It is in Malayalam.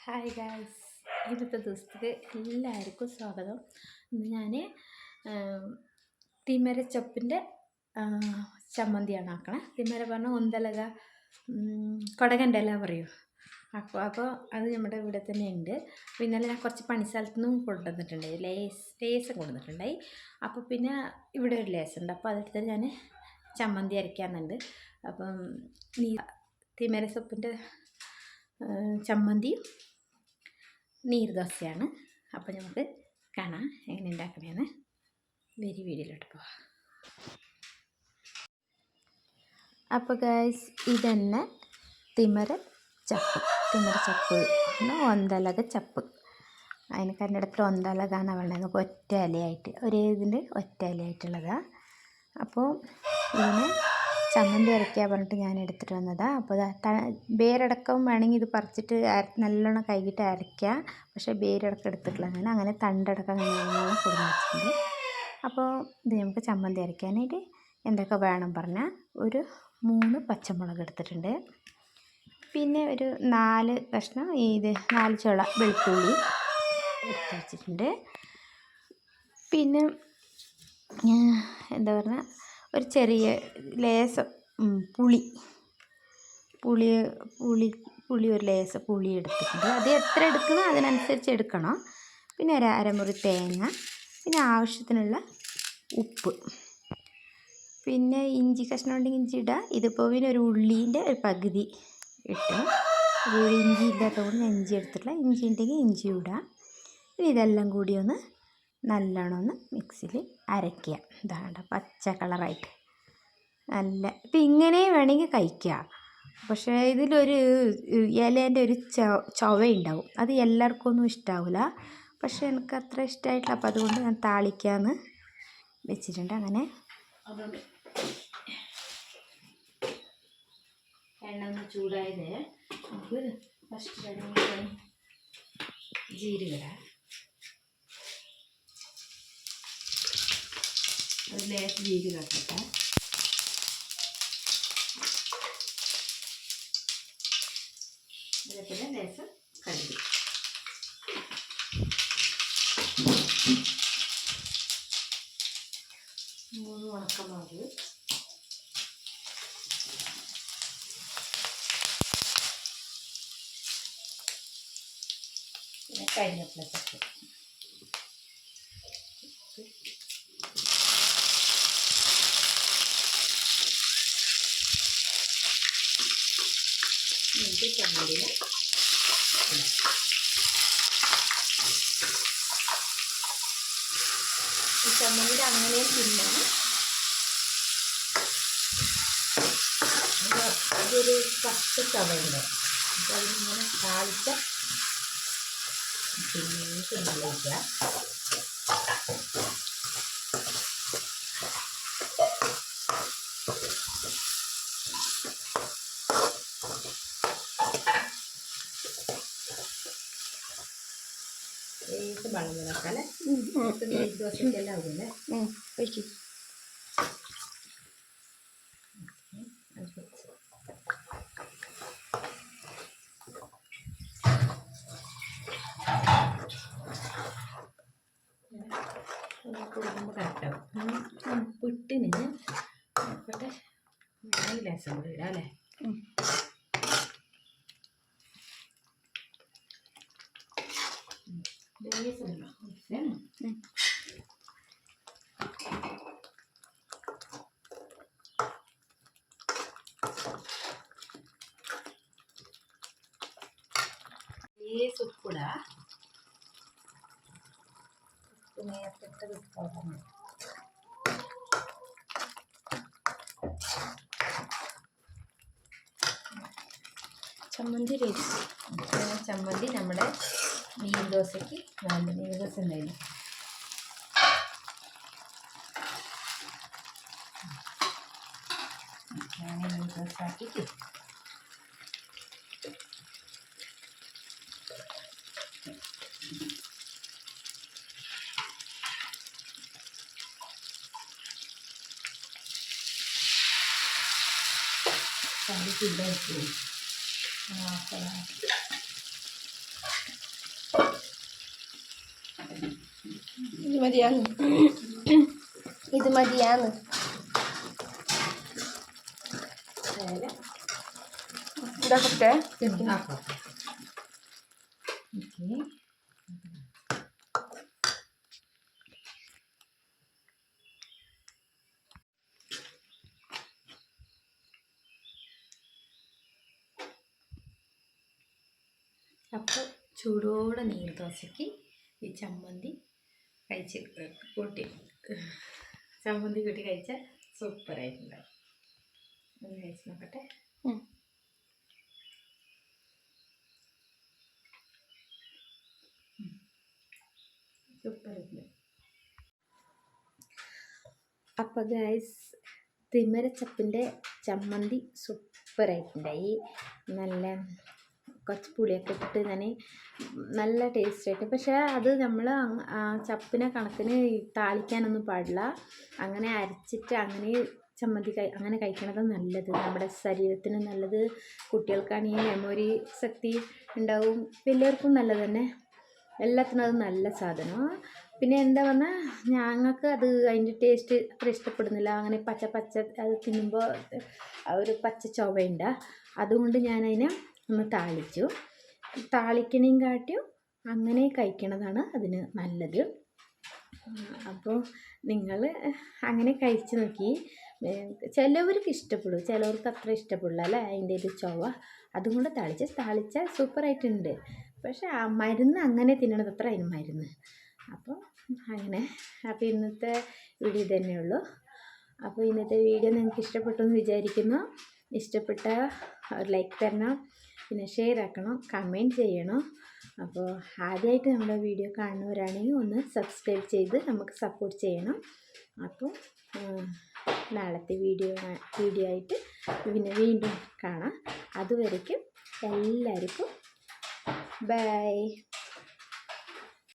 ഹായ് ഗായ്സ്, ഇന്നത്തെ ദിവസത്തേക്ക് എല്ലാവർക്കും സ്വാഗതം. ഇന്ന് ഞാൻ തിമരച്ചപ്പിൻ്റെ ചമ്മന്തിയാണ് ആക്കണേ. തിമര പറഞ്ഞാൽ ഒന്തലക, കൊടകൻ്റെ ഇല പറയൂ. അപ്പോൾ അത് നമ്മുടെ ഇവിടെ തന്നെ ഉണ്ട്. അപ്പോൾ ഇന്നലെ ഞാൻ കുറച്ച് പണിസ്ഥലത്തു നിന്നും കൊണ്ടുവന്നിട്ടുണ്ടായി, ലേസ് കൊണ്ടുവന്നിട്ടുണ്ടായി. അപ്പോൾ പിന്നെ ഇവിടെ ഒരു ലേസ് ഉണ്ട്, അപ്പോൾ അതെടുത്ത് ഞാൻ ചമ്മന്തി അരയ്ക്കാനുണ്ട്. അപ്പം തിമരച്ചപ്പിൻ്റെ ചമ്മന്തിയും നീർദോശയാണ്. അപ്പോൾ നമുക്ക് കാണാം എങ്ങനെ ഉണ്ടാക്കണേന്ന്. വീഡിയോയിലോട്ട് പോവാം. അപ്പോൾ ഗൈസ്, ഇതന്നെ തിമരച്ചപ്പ് ഒന്തലക ചപ്പ്. അതിന് കന്നഡത്തിൽ ഒന്തലക എന്നാണ് പറയുന്നത്. നമുക്ക് ഒറ്റ ഇലയായിട്ട് ഇതിൻ്റെ ഒറ്റ ഇലയായിട്ടുള്ളതാണ്. അപ്പോൾ ഇതിന് ചമ്മന്തി അരയ്ക്കാൻ പറഞ്ഞിട്ട് ഞാൻ എടുത്തിട്ട് വന്നതാണ്. അപ്പോൾ വേരടക്കം വേണമെങ്കിൽ ഇത് പറിച്ചിട്ട് നല്ലോണം കഴുകിയിട്ട് അരയ്ക്കുക. പക്ഷേ വേരടക്കം എടുത്തിട്ടില്ല ഞാൻ, അങ്ങനെ തണ്ടടക്കം കൊടുന്ന് വെച്ചിട്ടുണ്ട്. അപ്പോൾ ഇത് നമുക്ക് ചമ്മന്തി അരയ്ക്കാനായിട്ട് എന്തൊക്കെ വേണം പറഞ്ഞാൽ, ഒരു 3 പച്ചമുളക് എടുത്തിട്ടുണ്ട്. പിന്നെ ഒരു 4 കഷ്ണം 4 ചുള വെളുത്തുള്ളി എടുത്ത് വെച്ചിട്ടുണ്ട്. പിന്നെ എന്താ പറഞ്ഞാൽ ഒരു ചെറിയ ലേസം പുളി ഒരു ലേസം പുളി എടുത്തിട്ടുണ്ട്. അത് എത്ര എടുക്കണോ അതിനനുസരിച്ച് എടുക്കണം. പിന്നെ ഒരു അരമുറി തേങ്ങ, പിന്നെ ആവശ്യത്തിനുള്ള ഉപ്പ്, പിന്നെ ഇഞ്ചി കഷ്ണം ഉണ്ടെങ്കിൽ ഇഞ്ചി ഇടുക. ഇതിപ്പോൾ പിന്നെ ഒരു ഉള്ളീൻ്റെ ഒരു പകുതി ഇട്ട്, ഒരു ഇഞ്ചി ഇല്ലാത്തതുകൊണ്ട് ഞാൻ ഇഞ്ചി എടുത്തിട്ടില്ല. ഇഞ്ചി ഉണ്ടെങ്കിൽ ഇഞ്ചി ഇടുക. പിന്നെ ഇതെല്ലാം കൂടി ഒന്ന് നല്ലോണം ഒന്ന് മിക്സിയിൽ അരയ്ക്കുക. ഇതാണ്ട പച്ച കളറായിട്ട് നല്ല. ഇപ്പം ഇങ്ങനെ വേണമെങ്കിൽ കഴിക്കുക. പക്ഷേ ഇതിലൊരു ഇലേൻ്റെ ഒരു ചുവയുണ്ടാവും. അത് എല്ലാവർക്കും ഒന്നും ഇഷ്ടാവില്ല. പക്ഷേ എനിക്ക് അത്ര ഇഷ്ടമായിട്ടില്ല. അപ്പോൾ അതുകൊണ്ട് ഞാൻ താളിക്കാന്ന് വെച്ചിട്ടുണ്ട്. അങ്ങനെ എണ്ണ ഒന്ന് ചൂടായത് നമുക്ക് ഫസ്റ്റ് ജീരകം, ഒരു ലേശം ജീരകം ഇട്ടിട്ട്, അതേപോലെ ലേശം കടുക്, മൂന്ന് ഉണക്കമുളക്, പിന്നെ കരിവേപ്പില ചപ്പ്, ചമ്മന്തിയിൽ ഈ ചമ്മന്തിയിൽ അങ്ങനെയും തിന്നാം. അതൊരു പച്ച ചവയുണ്ട്. അപ്പോൾ അതിനിങ്ങനെ താളിച്ച തിന്നിലേക്ക് വെള്ളം വിളക്കാല്ലേ. ദോശക്കെല്ലാം ആവില്ലേ ഒഴിക്കും. കൊടുക്കുമ്പോൾ കറക്റ്റാവും. പുട്ടിന് നോക്കട്ടെ, 4 ലേശം കൂടി ഇടാം അല്ലേ. ഉപ്പിടാ, ഉപ്പ് നേരത്തെ ഉപ്പാക്കണം. ചമ്മന്തി റെഡി. ചമ്മന്തി നമ്മുടെ നീർദോശയ്ക്ക് നല്ല നീർദോശ ഉണ്ടായിരുന്നു. ഞാൻ നീർദോശ ആക്കിയിട്ട് കണ്ടിട്ടില്ല. മതിയാന്ന് ഇത് മതിയാന്ന് ഇതാക്കട്ടെ. അപ്പോൾ ചൂടോടെ നീർദോശയ്ക്ക് ഈ ചമ്മന്തി കൂട്ടി കഴിച്ചാൽ സൂപ്പറായിട്ടുണ്ടാവും. ഒന്ന് കഴിച്ച് നോക്കട്ടെ. സൂപ്പറായിട്ടുണ്ട്. അപ്പോൾ ഗൈസ്, തിമരച്ചപ്പിൻ്റെ ചമ്മന്തി സൂപ്പറായിട്ടുണ്ടായി. നല്ല കുറച്ച് പുളിയൊക്കെ ഇട്ടിട്ട് ഞാൻ നല്ല ടേസ്റ്റായിട്ട്. പക്ഷേ അത് നമ്മൾ ചപ്പിനെ കണക്കിന് താളിക്കാനൊന്നും പാടില്ല. അങ്ങനെ അരച്ചിട്ട് അങ്ങനെ ചമ്മന്തി അങ്ങനെ കഴിക്കണത് നല്ലത്, നമ്മുടെ ശരീരത്തിന് നല്ലത്. കുട്ടികൾക്കാണെങ്കിൽ മെമ്മറി ശക്തി ഉണ്ടാവും, വലിയവർക്കും നല്ലത് തന്നെ. എല്ലാത്തിനും അത് നല്ല സാധനമാണ്. പിന്നെ എന്താ പറഞ്ഞാൽ ഞങ്ങൾക്ക് അത് അതിൻ്റെ ടേസ്റ്റ് അത്ര ഇഷ്ടപ്പെടുന്നില്ല. അങ്ങനെ പച്ച അത് തിന്നുമ്പോൾ ഒരു പച്ച ചൊവയുണ്ട്. അതുകൊണ്ട് ഞാനതിനെ ഒന്ന് താളിച്ചു. താളിക്കണേയും കാട്ടിയും അങ്ങനെ കഴിക്കണതാണ് അതിന് നല്ലത്. അപ്പോൾ നിങ്ങൾ അങ്ങനെ കഴിച്ച് നോക്കി. ചിലവർക്ക് ഇഷ്ടപ്പെടും, ചിലവർക്ക് അത്ര ഇഷ്ടപ്പെടില്ല അല്ലേ അതിൻ്റെ ഒരു ചൊവ. അതുകൊണ്ട് താളിച്ചാൽ സൂപ്പറായിട്ടുണ്ട്. പക്ഷേ ആ മരുന്ന് അങ്ങനെ തിന്നണത് അത്ര അതിന് മരുന്ന്. അപ്പോൾ അങ്ങനെ. അപ്പോൾ ഇന്നത്തെ വീഡിയോ തന്നെയുള്ളൂ. അപ്പോൾ ഇന്നത്തെ വീഡിയോ നിങ്ങൾക്ക് ഇഷ്ടപ്പെട്ടു എന്ന് വിചാരിക്കുന്നു. ഇഷ്ടപ്പെട്ട ഒരു ലൈക്ക് തരണം, പിന്നെ ഷെയർ ആക്കണം, കമൻറ്റ് ചെയ്യണം. അപ്പോൾ ആദ്യമായിട്ട് നമ്മുടെ വീഡിയോ കാണുന്നവരാണെങ്കിൽ ഒന്ന് സബ്സ്ക്രൈബ് ചെയ്ത് നമുക്ക് സപ്പോർട്ട് ചെയ്യണം. അപ്പോൾ നാളത്തെ വീഡിയോ ആയിട്ട് പിന്നെ വീണ്ടും കാണാം. അതുവരയ്ക്കും എല്ലാവർക്കും ബൈ.